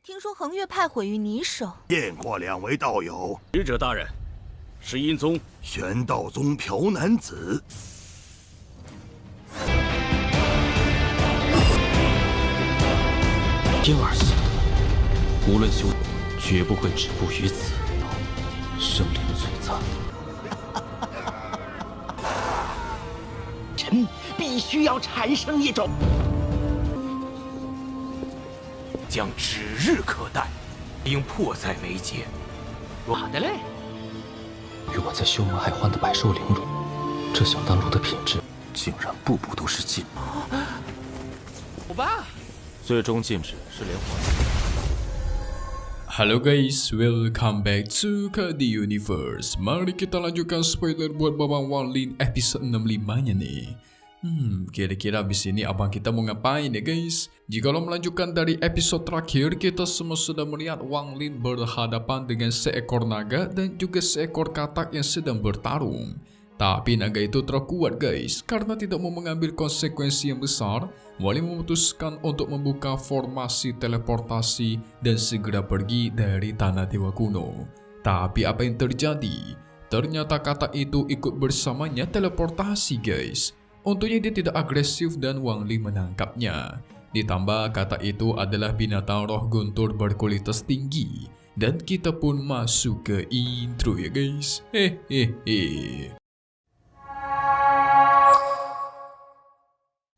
听说恒月派毁于你手，见过两位道友。使者大人，是阴宗玄道宗朴男子。天儿系，无论修，绝不会止步于此。生灵璀璨，臣必须要产生一种。 将指日可待，应迫在眉睫。好的嘞。与我在修魔海换的百兽灵乳，这小丹炉的品质竟然步步都是金。好吧。最终禁止是连环。 Halo guys, welcome back to KD Universe. Mari kita lanjutkan spoiler buat Babang Wanglin episode 65-nya nih. Kira-kira abis ini abang kita mau ngapain ya guys? Jika lo melanjutkan dari episode terakhir, kita semua sudah melihat Wanglin berhadapan dengan seekor naga dan juga seekor katak yang sedang bertarung. Tapi naga itu terkuat guys, karena tidak mau mengambil konsekuensi yang besar, Wanglin memutuskan untuk membuka formasi teleportasi dan segera pergi dari Tanah Dewa Kuno. Tapi apa yang terjadi? Ternyata katak itu ikut bersamanya teleportasi guys. Untungnya dia tidak agresif dan Wanglin menangkapnya. Ditambah kata itu adalah binatang roh guntur berkualitas tinggi. Dan kita pun masuk ke intro ya guys. Hehehe.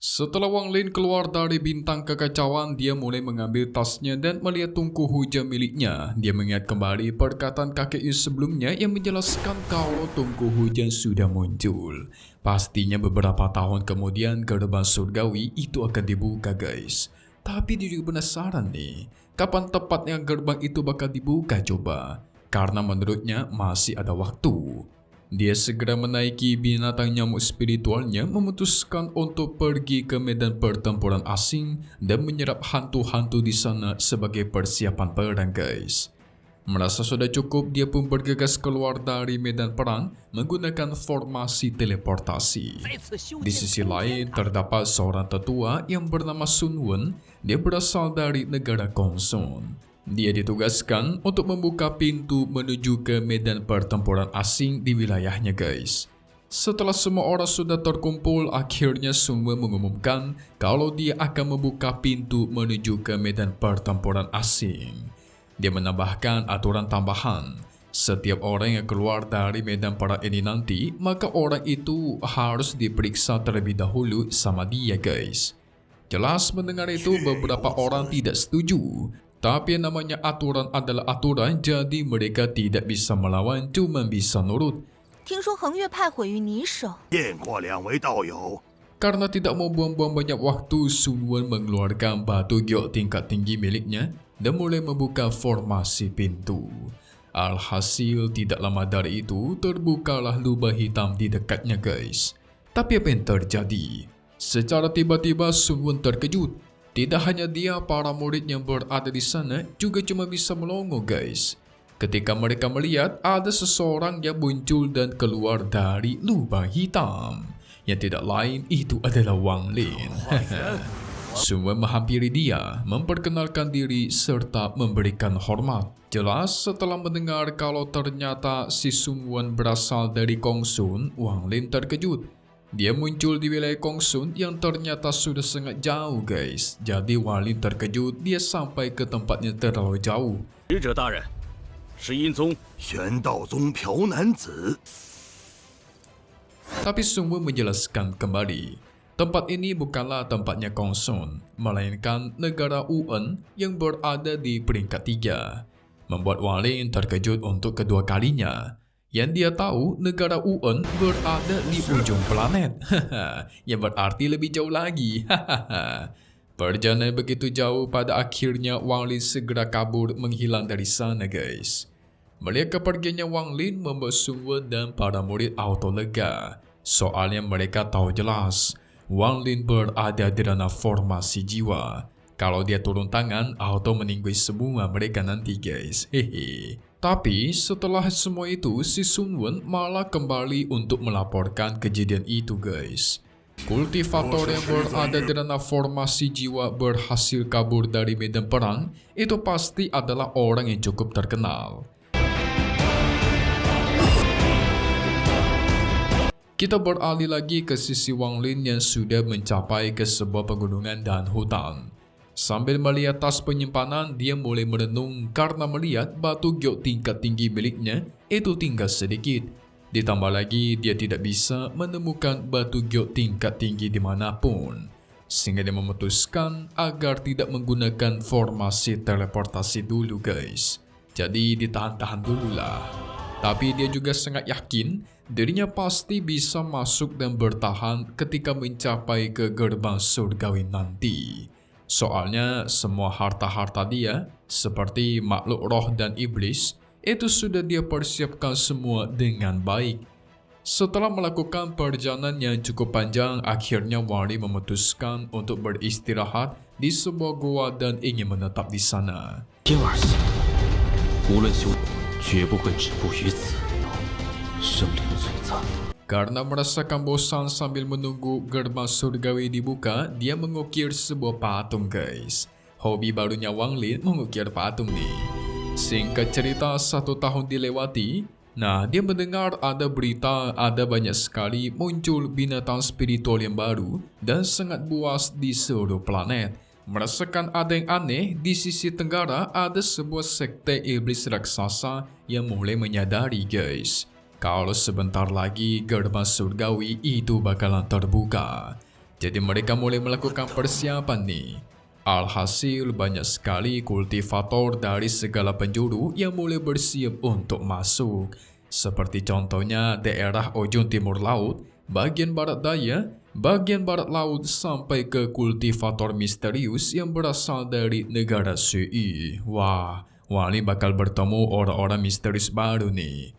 Setelah Wanglin keluar dari bintang kekacauan, dia mulai mengambil tasnya dan melihat tungku hujan miliknya. Dia mengingat kembali perkataan kakeknya sebelumnya yang menjelaskan kalau tungku hujan sudah muncul. Pastinya beberapa tahun kemudian gerbang surgawi itu akan dibuka guys. Tapi dia juga penasaran nih, kapan tepatnya gerbang itu bakal dibuka coba? Karena menurutnya masih ada waktu. Dia segera menaiki binatang nyamuk spiritualnya, memutuskan untuk pergi ke medan pertempuran asing dan menyerap hantu-hantu di sana sebagai persiapan perang guys. Merasa sudah cukup, dia pun bergegas keluar dari medan perang menggunakan formasi teleportasi. Di sisi lain, terdapat seorang tetua yang bernama Sun Wen. Dia berasal dari negara Gongsun. Dia ditugaskan untuk membuka pintu menuju ke medan pertempuran asing di wilayahnya guys. Setelah semua orang sudah terkumpul, akhirnya Sun Wen mengumumkan kalau dia akan membuka pintu menuju ke medan pertempuran asing. Dia menambahkan aturan tambahan. Setiap orang yang keluar dari medan perang ini nanti, maka orang itu harus diperiksa terlebih dahulu sama dia guys. Jelas mendengar itu beberapa orang tidak setuju. Tapi yang namanya aturan adalah aturan, jadi mereka tidak bisa melawan, cuma bisa nurut. 听说恒月派毁于你手， 见过两位道友。 Karena tidak mau buang-buang banyak waktu, Sun Wen mengeluarkan batu giok tingkat tinggi miliknya dan mulai membuka formasi pintu. Alhasil tidak lama dari itu terbukalah lubang hitam di dekatnya guys. Tapi apa yang terjadi? Secara tiba-tiba Sun Wen terkejut. Tidak hanya dia, para murid yang berada di sana juga cuma bisa melongo guys. Ketika mereka melihat ada seseorang yang muncul dan keluar dari lubang hitam. Yang tidak lain itu adalah Wanglin. Semua menghampiri dia, memperkenalkan diri serta memberikan hormat. Jelas setelah mendengar kalau ternyata si Sun Wen berasal dari Gongsun, Wanglin terkejut. Dia muncul di wilayah Gongsun yang ternyata sudah sangat jauh guys. Jadi Wanglin terkejut, dia sampai ke tempatnya terlalu jauh. 使者大人，是阴宗玄道宗朴男子。 Tapi Sun Wen menjelaskan kembali, tempat ini bukanlah tempatnya Gongsun, melainkan negara UN yang berada di peringkat 3. Membuat Wanglin terkejut untuk kedua kalinya. Yang dia tahu negara UN berada di ujung planet. Yang berarti lebih jauh lagi. Perjalanan begitu jauh, pada akhirnya Wanglin segera kabur menghilang dari sana guys. Melihat kepergiannya Wanglin membuat Sun Wen dan para murid auto lega. Soalnya mereka tahu jelas Wanglin berada di ranah formasi jiwa. Kalau dia turun tangan, auto meninggalkan semua mereka nanti guys. Hehe. Tapi setelah semua itu, si Sun Wen malah kembali untuk melaporkan kejadian itu guys. Kultivator yang berada dalam formasi jiwa berhasil kabur dari medan perang itu pasti adalah orang yang cukup terkenal. Kita beralih lagi ke sisi Wang Lin yang sudah mencapai ke sebuah pegunungan dan hutan. Sambil melihat tas penyimpanan, dia mulai merenung karena melihat batu giok tingkat tinggi miliknya itu tinggal sedikit. Ditambah lagi, dia tidak bisa menemukan batu giok tingkat tinggi dimanapun. Sehingga dia memutuskan agar tidak menggunakan formasi teleportasi dulu guys. Jadi ditahan-tahan dulu lah. Tapi dia juga sangat yakin dirinya pasti bisa masuk dan bertahan ketika mencapai ke gerbang surgawi nanti. Soalnya semua harta-harta dia, seperti makhluk roh dan iblis, itu sudah dia persiapkan semua dengan baik. Setelah melakukan perjalanan yang cukup panjang, akhirnya Wang Lin memutuskan untuk beristirahat di sebuah gua dan ingin menetap di sana. 天儿行，无论修，绝不会止步于此。生灵璀璨。 Karena merasakan bosan sambil menunggu gerbang surgawi dibuka, dia mengukir sebuah patung guys. Hobi barunya Wang Lin mengukir patung nih. Singkat cerita, 1 tahun dilewati. Nah, dia mendengar ada berita ada banyak sekali muncul binatang spiritual yang baru dan sangat buas di seluruh planet. Merasakan ada yang aneh, di sisi tenggara ada sebuah sekte iblis raksasa yang mulai menyadari guys. Kalau sebentar lagi gerbang surgawi itu bakalan terbuka. Jadi mereka mulai melakukan persiapan nih. Alhasil banyak sekali kultivator dari segala penjuru yang mulai bersiap untuk masuk. Seperti contohnya daerah ujung timur laut, bagian barat daya, bagian barat laut sampai ke kultivator misterius yang berasal dari negara Sui. Wah, Wang Lin bakal bertemu orang-orang misterius baru nih.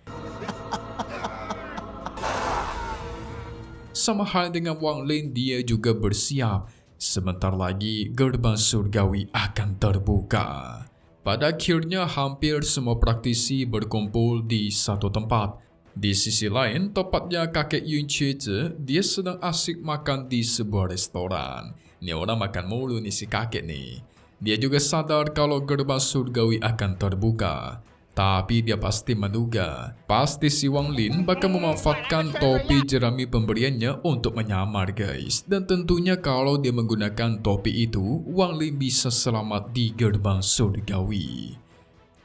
Sama hal dengan Wang Lin, dia juga bersiap. Sebentar lagi gerbang surgawi akan terbuka. Pada akhirnya hampir semua praktisi berkumpul di satu tempat. Di sisi lain, tepatnya kakek Yun Cheze, dia sedang asik makan di sebuah restoran. Ini orang makan mulu nih si kakek nih. Dia juga sadar kalau gerbang surgawi akan terbuka. Tapi dia pasti menduga, pasti si Wang Lin bakal memanfaatkan topi jerami pemberiannya untuk menyamar guys. Dan tentunya kalau dia menggunakan topi itu, Wang Lin bisa selamat di gerbang surgawi.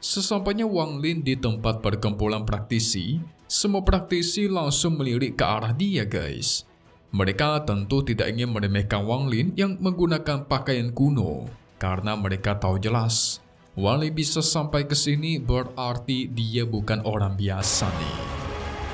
Sesampainya Wang Lin di tempat perkumpulan praktisi, semua praktisi langsung melirik ke arah dia guys. Mereka tentu tidak ingin meremehkan Wang Lin yang menggunakan pakaian kuno, karena mereka tahu jelas Wang Lin bisa sampai ke sini berarti dia bukan orang biasa nih.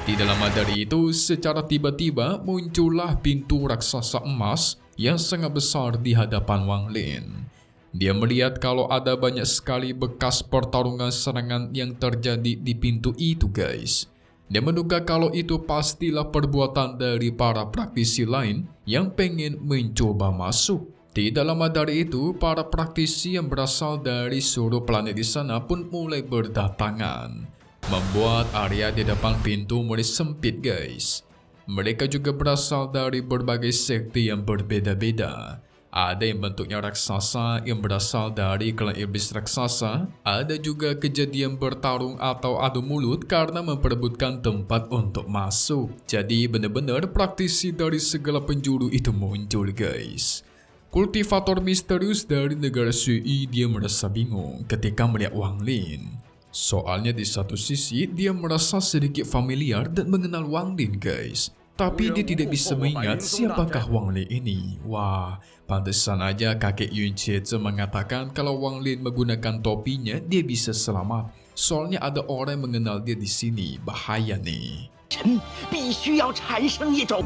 Tidak lama dari itu, secara tiba-tiba muncullah pintu raksasa emas yang sangat besar di hadapan Wang Lin. Dia melihat kalau ada banyak sekali bekas pertarungan serangan yang terjadi di pintu itu guys. Dia menduga kalau itu pastilah perbuatan dari para praktisi lain yang pengen mencoba masuk. Tidak lama dari itu, para praktisi yang berasal dari seluruh planet di sana pun mulai berdatangan, membuat area di depan pintu mulai sempit guys. Mereka juga berasal dari berbagai sekte yang berbeda-beda. Ada yang bentuknya raksasa yang berasal dari klan iblis raksasa. Ada juga kejadian bertarung atau adu mulut karena memperebutkan tempat untuk masuk. Jadi benar-benar praktisi dari segala penjuru itu muncul guys. Kultivator misterius dari negara Sui, dia merasa bingung ketika melihat Wang Lin. Soalnya di satu sisi dia merasa sedikit familiar dan mengenal Wang Lin guys. Tapi dia tidak bisa mengingat siapakah Wang Lin ini. Wah, pantesan aja kakek Yun Cheze mengatakan kalau Wang Lin menggunakan topinya dia bisa selamat. Soalnya ada orang yang mengenal dia di sini, bahaya nih. 臣必须要产生一种。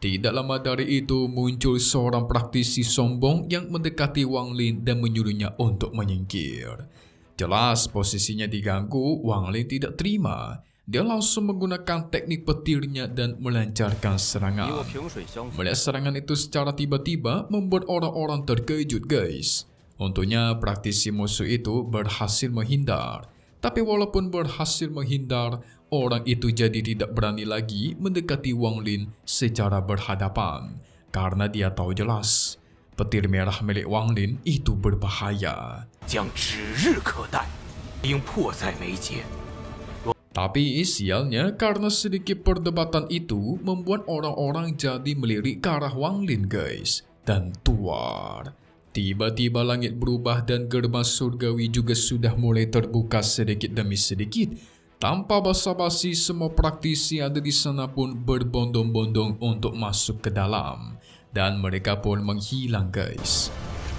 Tidak lama dari itu muncul seorang praktisi sombong yang mendekati Wang Lin dan menyuruhnya untuk menyingkir. Jelas posisinya diganggu, Wang Lin tidak terima. Dia langsung menggunakan teknik petirnya dan melancarkan serangan. Melihat serangan itu secara tiba-tiba membuat orang-orang terkejut guys. Untungnya praktisi musuh itu berhasil menghindar. Tapi walaupun berhasil menghindar, orang itu jadi tidak berani lagi mendekati Wang Lin secara berhadapan karena dia tahu jelas petir merah milik Wang Lin itu berbahaya. 将指日可待，应迫在眉睫。 Tapi sialnya karena sedikit perdebatan itu membuat orang-orang jadi melirik ke arah Wang Lin guys. Dan tuar. Tiba-tiba langit berubah dan gerbang surgawi juga sudah mulai terbuka sedikit demi sedikit. Tanpa basa-basi, semua praktisi ada di sana pun berbondong-bondong untuk masuk ke dalam. Dan mereka pun menghilang guys.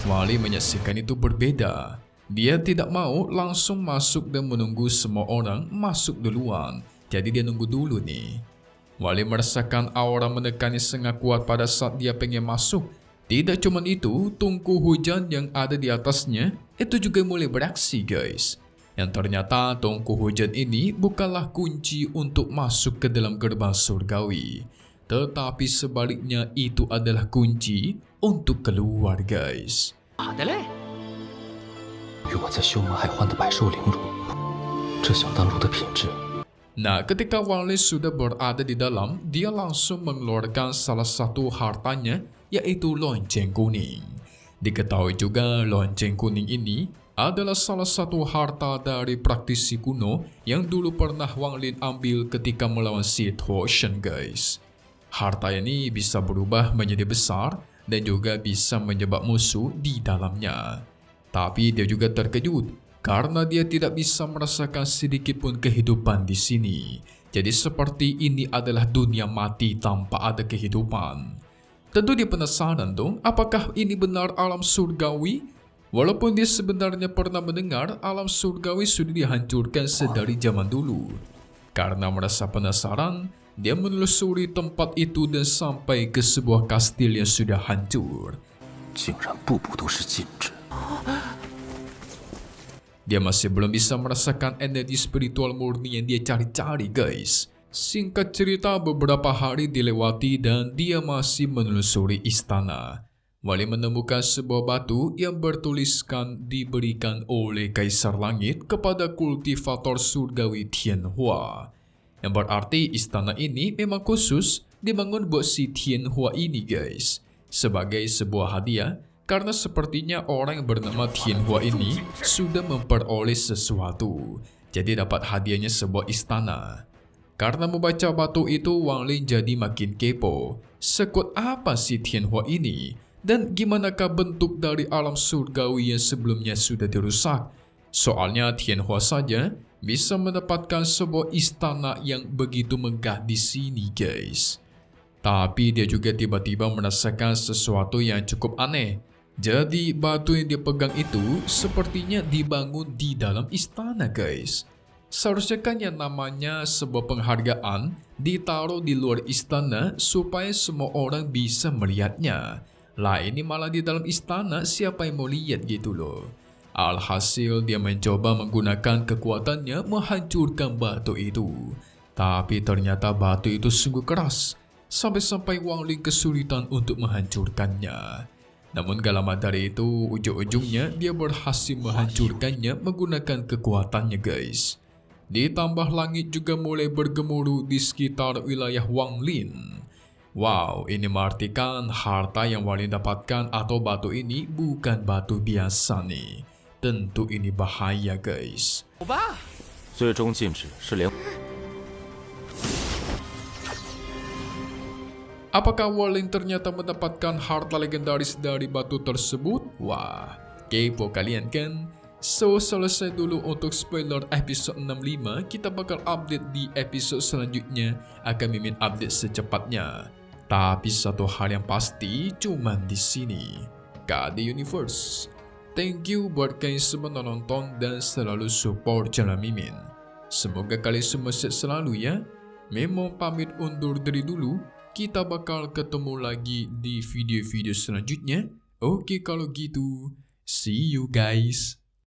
Wali menyaksikan itu berbeda. Dia tidak mau langsung masuk dan menunggu semua orang masuk duluan. Jadi dia nunggu dulu nih. Wali merasakan aura menekannya sangat kuat pada saat dia pengen masuk. Tidak cuma itu, tungku hujan yang ada di atasnya itu juga mulai beraksi guys. Yang ternyata tungku hujan ini bukanlah kunci untuk masuk ke dalam gerbang surgawi. Tetapi sebaliknya itu adalah kunci untuk keluar guys. 好的嘞。 与我在修魔海欢的百兽灵乳，这想当初的品质。 Nah, ketika Wang Lin sudah berada di dalam, dia langsung mengeluarkan salah satu hartanya, yaitu lonceng kuning. Diketahui juga lonceng kuning ini adalah salah satu harta dari praktisi kuno yang dulu pernah Wang Lin ambil ketika melawan Sith Ocean guys. Harta ini bisa berubah menjadi besar dan juga bisa menjebak musuh di dalamnya. Tapi dia juga terkejut karena dia tidak bisa merasakan sedikit pun kehidupan di sini. Jadi seperti ini adalah dunia mati tanpa ada kehidupan. Tentu dia penasaran dong, apakah ini benar alam surgawi? Walaupun dia sebenarnya pernah mendengar alam surgawi sudah dihancurkan sedari zaman dulu. Karena merasa penasaran, dia menelusuri tempat itu dan sampai ke sebuah kastil yang sudah hancur. 竟然步步都是禁制。 Dia masih belum bisa merasakan energi spiritual murni yang dia cari-cari guys. Singkat cerita, beberapa hari dilewati dan dia masih menelusuri istana. Wali menemukan sebuah batu yang bertuliskan diberikan oleh Kaisar Langit kepada kultivator surgawi Tianhua. Yang berarti istana ini memang khusus dibangun buat si Tianhua ini guys. Sebagai sebuah hadiah. Karena sepertinya orang yang bernama Tianhua ini sudah memperoleh sesuatu. Jadi dapat hadiahnya sebuah istana. Karena membaca batu itu, Wang Lin jadi makin kepo. Sekuat apa si Tianhua ini? Dan gimanakah bentuk dari alam surgawi yang sebelumnya sudah dirusak? Soalnya Tianhua saja bisa mendapatkan sebuah istana yang begitu megah di sini guys. Tapi dia juga tiba-tiba merasakan sesuatu yang cukup aneh. Jadi batu yang dia pegang itu sepertinya dibangun di dalam istana guys. Seharusnya kan yang namanya sebuah penghargaan ditaruh di luar istana supaya semua orang bisa melihatnya. Lah ini malah di dalam istana, siapa yang mau lihat gitu loh. Alhasil dia mencoba menggunakan kekuatannya menghancurkan batu itu. Tapi ternyata batu itu sungguh keras. Sampai-sampai Wang Lin kesulitan untuk menghancurkannya. Namun gak lama dari itu, ujung-ujungnya dia berhasil menghancurkannya menggunakan kekuatannya guys. Ditambah langit juga mulai bergemuruh di sekitar wilayah Wang Lin. Wow, ini mengartikan harta yang Wang Lin dapatkan atau batu ini bukan batu biasa nih. Tentu ini bahaya guys. 走吧。最终禁止是连。 Apakah Wang Lin ternyata mendapatkan harta legendaris dari batu tersebut? Wah, kepo kalian kan? So, selesai dulu untuk spoiler episode 65. Kita bakal update di episode selanjutnya. Akan mimin update secepatnya. Tapi satu hal yang pasti cuman di sini. KD Universe. Thank you buat kalian semua nonton dan selalu support channel Mimin. Semoga kalian semua sehat selalu ya. Memang pamit undur diri dulu. Kita bakal ketemu lagi di video-video selanjutnya. Oke kalau gitu. See you guys.